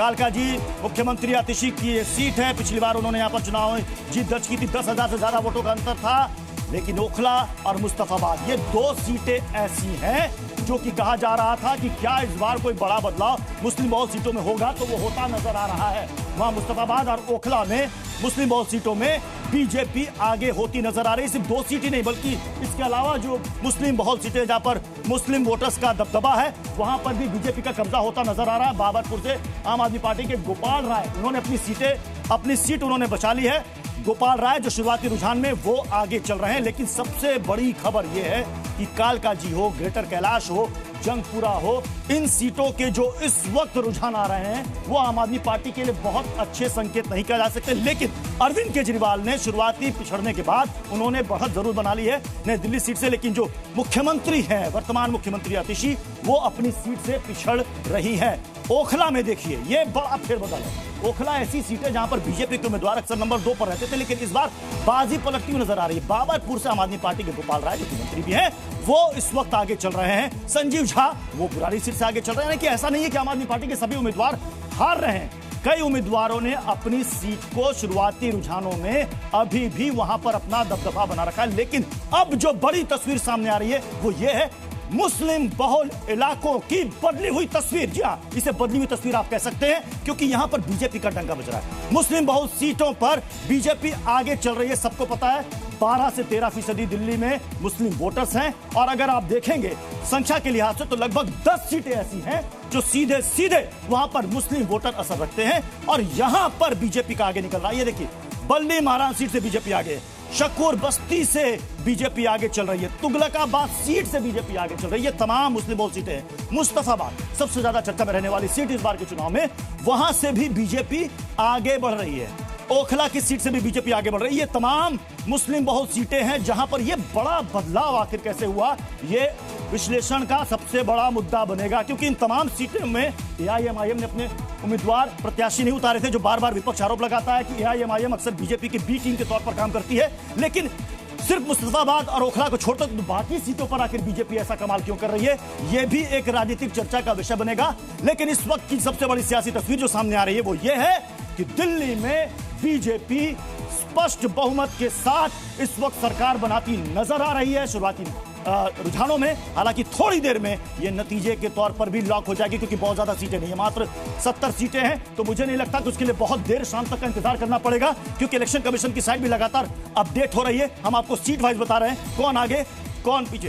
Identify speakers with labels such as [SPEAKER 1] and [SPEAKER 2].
[SPEAKER 1] कालका जी मुख्यमंत्री आतिशी की ये सीट है। पिछली बार उन्होंने यहाँ पर चुनाव में जीत दर्ज की थी, 10,000 से ज्यादा वोटों का अंतर था। लेकिन ओखला और मुस्तफाबाद ये दो सीटें ऐसी हैं जो कि कहा जा रहा था कि क्या इस बार कोई बड़ा बदलाव मुस्लिम बहुल सीटों में होगा, तो वो होता नजर आ रहा है। वहां मुस्तफाबाद और ओखला में मुस्लिम बहुल सीटों में बीजेपी आगे होती नजर आ रही। सिर्फ दो सीट ही नहीं बल्कि इसके अलावा जो मुस्लिम बहुल सीटें जहां पर मुस्लिम वोटर्स का दबदबा है वहां पर भी बीजेपी का कब्जा होता नजर आ रहा है। बाबरपुर से आम आदमी पार्टी के गोपाल राय उन्होंने अपनी सीट उन्होंने बचा ली है। गोपाल राय जो शुरुआती रुझान में वो आगे चल रहे हैं, लेकिन सबसे बड़ी खबर यह है कि कालका जी हो, ग्रेटर कैलाश हो, जंगपुरा हो, इन सीटों के जो इस वक्त रुझान आ रहे हैं वो आम आदमी पार्टी के लिए बहुत अच्छे संकेत नहीं कहा जा सकते। लेकिन अरविंद केजरीवाल ने शुरुआती पिछड़ने के बाद उन्होंने बढ़त जरूर बना ली है नई दिल्ली सीट से, लेकिन जो मुख्यमंत्री है वर्तमान मुख्यमंत्री आतिशी वो अपनी सीट से पिछड़ रही है। ओखला में देखिए ये बड़ा फेरबदल है। ओखला ऐसी सीट है जहां पर बीजेपी के उम्मीदवार अक्सर नंबर 2 पर रहते थे, लेकिन इस बार बाजी पलटती हुई नजर आ रही है। बाबरपुर से आम आदमी पार्टी के गोपाल राय जो कि मंत्री भी हैं वो इस वक्त आगे चल रहे हैं। संजीव झा वो बुरारी सीट से आगे चल रहे हैं। कि ऐसा नहीं है कि आम आदमी पार्टी के सभी उम्मीदवार हार रहे हैं। कई उम्मीदवारों ने अपनी सीट को शुरुआती रुझानों में अभी भी वहां पर अपना दबदबा बना रखा है, लेकिन अब जो बड़ी तस्वीर सामने आ रही है वो ये है मुस्लिम बहुल इलाकों की बदली हुई तस्वीर। जी हाँ, इसे बदली हुई तस्वीर आप कह सकते हैं, क्योंकि यहां पर बीजेपी का डंका बज रहा है। मुस्लिम बहुल सीटों पर बीजेपी आगे चल रही है, सबको पता है। 12 से 13% दिल्ली में मुस्लिम वोटर्स हैं, और अगर आप देखेंगे संख्या के लिहाज से तो लगभग 10 सीटें ऐसी हैं जो सीधे सीधे वहां पर मुस्लिम वोटर असर रखते हैं, और यहां पर बीजेपी का आगे निकल रहा है। ये देखिए बल्ली महाराज सीट से बीजेपी आगे, शकूर बस्ती से बीजेपी आगे चल रही है, तुगलकाबाद सीट से बीजेपी आगे चल रही है। तमाम मुस्लिम बहुल सीटें हैं। मुस्तफाबाद सबसे ज्यादा चर्चा में रहने वाली सीट इस बार के चुनाव में, वहां से भी बीजेपी आगे बढ़ रही है। ओखला की सीट से भी बीजेपी आगे बढ़ रही है। ये तमाम मुस्लिम बहुल सीटें हैं जहां पर यह बड़ा बदलाव आखिर कैसे हुआ ये विश्लेषण का सबसे बड़ा मुद्दा बनेगा, क्योंकि इन तमाम सीटों में एआईएमआईएम ने अपने उम्मीदवार प्रत्याशी नहीं उतारे थे। जो बार बार विपक्ष आरोप लगाता है कि एआईएमआईएम अक्सर बीजेपी की बी टीम के तौर पर काम करती है, लेकिन सिर्फ मुस्तफाबाद और ओखला को छोड़कर तो बाकी सीटों पर आखिर बीजेपी ऐसा कमाल क्यों कर रही है, यह भी एक राजनीतिक चर्चा का विषय बनेगा। लेकिन इस वक्त की सबसे बड़ी सियासी तस्वीर जो सामने आ रही है वो ये है कि दिल्ली में बीजेपी स्पष्ट बहुमत के साथ इस वक्त सरकार बनाती नजर आ रही है शुरुआती रुझानों में। हालांकि थोड़ी देर में यह नतीजे के तौर पर भी लॉक हो जाएगी, क्योंकि बहुत ज्यादा सीटें नहीं है, मात्र 70 सीटें हैं। तो मुझे नहीं लगता कि उसके लिए बहुत देर शाम तक का इंतजार करना पड़ेगा, क्योंकि इलेक्शन कमीशन की साइड भी लगातार अपडेट हो रही है। हम आपको सीट वाइज बता रहे हैं कौन आगे कौन पीछे।